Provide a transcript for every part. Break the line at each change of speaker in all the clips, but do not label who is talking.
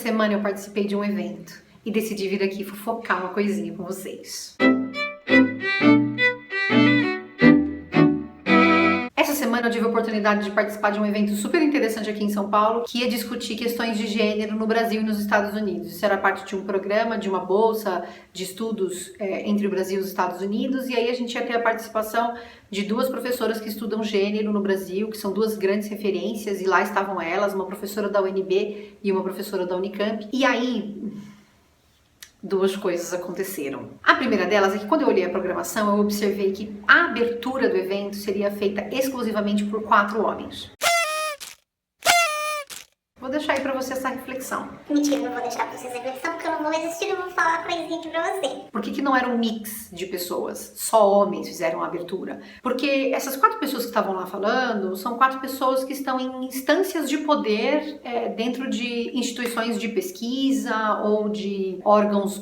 semana eu participei de um evento e decidi vir aqui fofocar uma coisinha com vocês. Essa semana eu tive a oportunidade de participar de um evento super interessante aqui em São Paulo, que ia discutir questões de gênero no Brasil e nos Estados Unidos. Isso era parte de um programa, de uma bolsa de estudos entre o Brasil e os Estados Unidos, e aí a gente ia ter a participação de duas professoras que estudam gênero no Brasil, que são duas grandes referências, e lá estavam elas, uma professora da UNB e uma professora da Unicamp. E aí, duas coisas aconteceram. A primeira delas é que quando eu olhei a programação, eu observei que a abertura do evento seria feita exclusivamente por 4 homens. Vou deixar aí pra você essa reflexão.
Mentira, não vou deixar pra vocês a reflexão, porque eu não vou existir, eu vou falar coisinha aqui pra você.
Por que não era um mix de pessoas? Só homens fizeram a abertura? Porque essas 4 pessoas que estavam lá falando são 4 pessoas que estão em instâncias de poder dentro de instituições de pesquisa ou de órgãos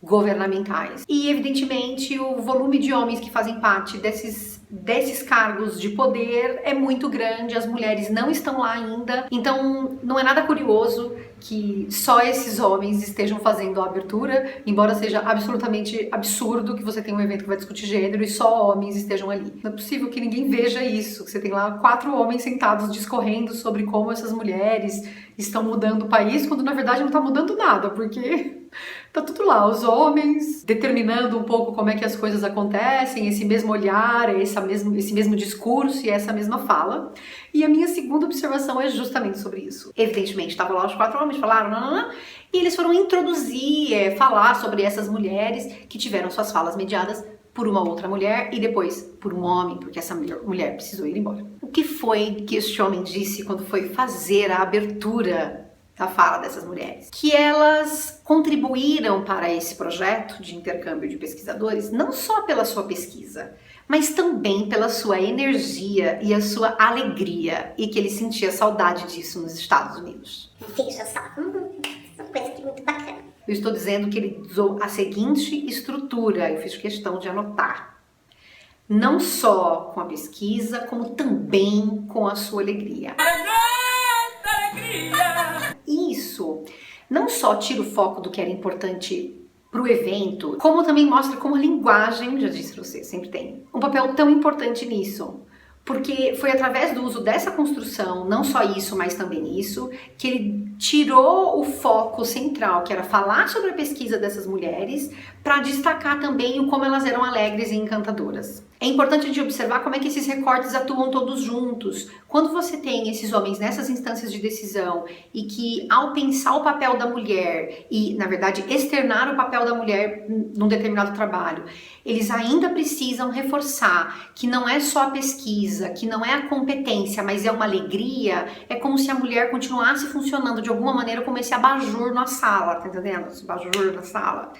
governamentais. E, evidentemente, o volume de homens que fazem parte desses cargos de poder é muito grande, as mulheres não estão lá ainda, então não é nada curioso que só esses homens estejam fazendo a abertura, embora seja absolutamente absurdo que você tenha um evento que vai discutir gênero e só homens estejam ali. Não é possível que ninguém veja isso, que você tem lá 4 homens sentados discorrendo sobre como essas mulheres estão mudando o país, quando na verdade não está mudando nada, porque tá tudo lá, os homens determinando um pouco como é que as coisas acontecem, esse mesmo olhar, esse mesmo discurso e essa mesma fala. E a minha segunda observação é justamente sobre isso. Evidentemente, estavam lá os 4 homens, falaram, e eles foram introduzir, falar sobre essas mulheres que tiveram suas falas mediadas por uma outra mulher e depois por um homem, porque essa mulher precisou ir embora. O que foi que este homem disse quando foi fazer a abertura da fala dessas mulheres? Que elas contribuíram para esse projeto de intercâmbio de pesquisadores não só pela sua pesquisa, mas também pela sua energia e a sua alegria, e que ele sentia saudade disso nos Estados Unidos.
Veja só, uma coisa aqui muito bacana.
Eu estou dizendo que ele usou a seguinte estrutura, eu fiz questão de anotar. Não só com a pesquisa, como também com a sua alegria. Isso não só tira o foco do que era importante para o evento, como também mostra como a linguagem, já disse pra você, sempre tem um papel tão importante nisso. Porque foi através do uso dessa construção, não só isso, mas também isso, que ele tirou o foco central, que era falar sobre a pesquisa dessas mulheres, para destacar também o como elas eram alegres e encantadoras. É importante de observar como é que esses recortes atuam todos juntos. Quando você tem esses homens nessas instâncias de decisão e que, ao pensar o papel da mulher e, na verdade, externar o papel da mulher num determinado trabalho, eles ainda precisam reforçar que não é só a pesquisa, que não é a competência, mas é uma alegria, é como se a mulher continuasse funcionando de alguma maneira como esse abajur na sala, tá entendendo? Esse abajur na sala.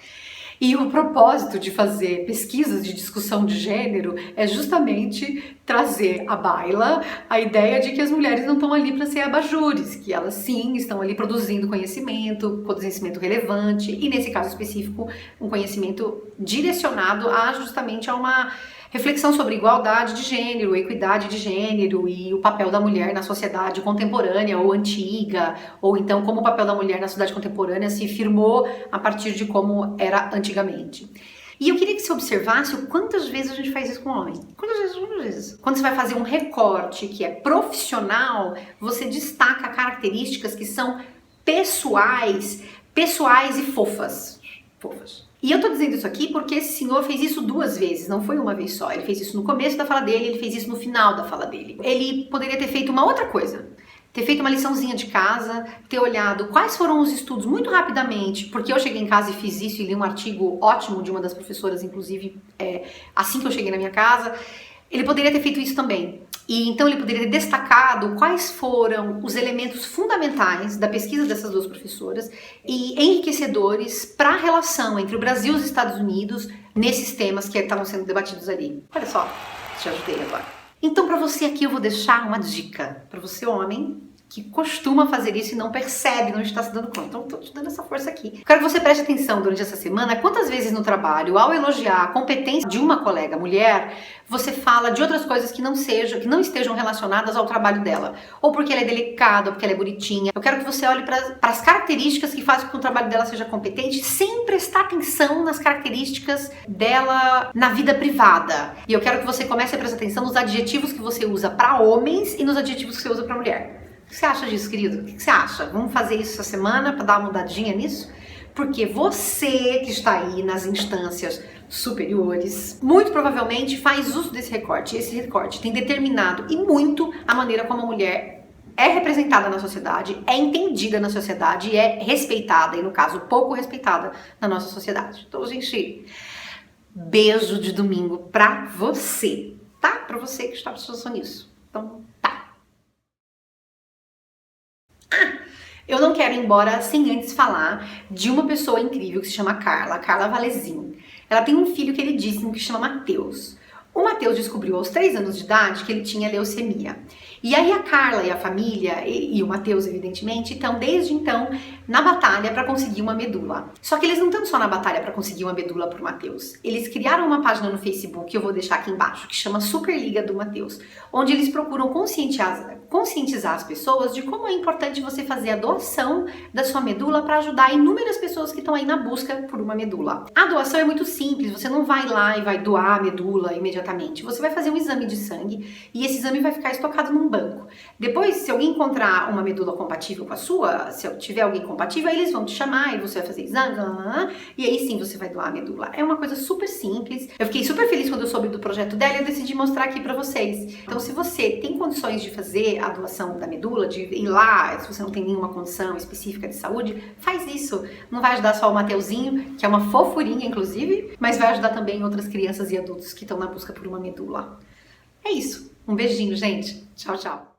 E o propósito de fazer pesquisas de discussão de gênero é justamente trazer à baila a ideia de que as mulheres não estão ali para ser abajures, que elas sim estão ali produzindo conhecimento relevante e, nesse caso específico, um conhecimento direcionado justamente a uma reflexão sobre igualdade de gênero, equidade de gênero e o papel da mulher na sociedade contemporânea ou antiga, ou então como o papel da mulher na sociedade contemporânea se firmou a partir de como era antigamente. E eu queria que você observasse o quantas vezes a gente faz isso com homem. Quantas vezes? Quando você vai fazer um recorte que é profissional, você destaca características que são pessoais e fofas. E eu tô dizendo isso aqui porque esse senhor fez isso 2 vezes, não foi uma vez só. Ele fez isso no começo da fala dele, ele fez isso no final da fala dele. Ele poderia ter feito uma outra coisa. Ter feito uma liçãozinha de casa, ter olhado quais foram os estudos muito rapidamente, porque eu cheguei em casa e fiz isso e li um artigo ótimo de uma das professoras, inclusive, assim que eu cheguei na minha casa. Ele poderia ter feito isso também. E então ele poderia ter destacado quais foram os elementos fundamentais da pesquisa dessas 2 professoras e enriquecedores para a relação entre o Brasil e os Estados Unidos nesses temas que estavam sendo debatidos ali. Olha só, te ajudei agora. Então, para você aqui eu vou deixar uma dica. Para você, homem, que costuma fazer isso e não percebe, não está se dando conta. Então, estou te dando essa força aqui. Quero que você preste atenção durante essa semana, quantas vezes no trabalho, ao elogiar a competência de uma colega mulher, você fala de outras coisas que não estejam relacionadas ao trabalho dela. Ou porque ela é delicada, ou porque ela é bonitinha. Eu quero que você olhe para as características que fazem com que o trabalho dela seja competente, sem prestar atenção nas características dela na vida privada. E eu quero que você comece a prestar atenção nos adjetivos que você usa para homens e nos adjetivos que você usa para mulher. O que você acha disso, querido? O que você acha? Vamos fazer isso essa semana para dar uma mudadinha nisso? Porque você que está aí nas instâncias superiores, muito provavelmente faz uso desse recorte. Esse recorte tem determinado e muito a maneira como a mulher é representada na sociedade, é entendida na sociedade e é respeitada, e no caso, pouco respeitada na nossa sociedade. Então, gente, beijo de domingo pra você, tá? Pra você que está precisando nisso. Então, tá. Eu não quero ir embora sem antes falar de uma pessoa incrível que se chama Carla Valezin. Ela tem um filho queridíssimo que se chama Matheus. O Matheus descobriu aos 3 anos de idade que ele tinha leucemia. E aí a Carla e a família, e o Matheus, evidentemente, estão desde então na batalha para conseguir uma medula. Só que eles não estão só na batalha para conseguir uma medula pro Matheus. Eles criaram uma página no Facebook, que eu vou deixar aqui embaixo, que chama Superliga do Matheus, onde eles procuram conscientizar as pessoas de como é importante você fazer a doação da sua medula para ajudar inúmeras pessoas que estão aí na busca por uma medula. A doação é muito simples, você não vai lá e vai doar a medula imediatamente. Você vai fazer um exame de sangue e esse exame vai ficar estocado num banco. Depois, se alguém encontrar uma medula compatível com a sua, se tiver alguém compatível, aí eles vão te chamar e você vai fazer exame, e aí sim você vai doar a medula. É uma coisa super simples. Eu fiquei super feliz quando eu soube do projeto dela e eu decidi mostrar aqui pra vocês. Então, se você tem condições de fazer a doação da medula, de ir lá, se você não tem nenhuma condição específica de saúde, faz isso. Não vai ajudar só o Mateuzinho, que é uma fofurinha, inclusive, mas vai ajudar também outras crianças e adultos que estão na busca por uma medula. É isso. Um beijinho, gente. Tchau, tchau.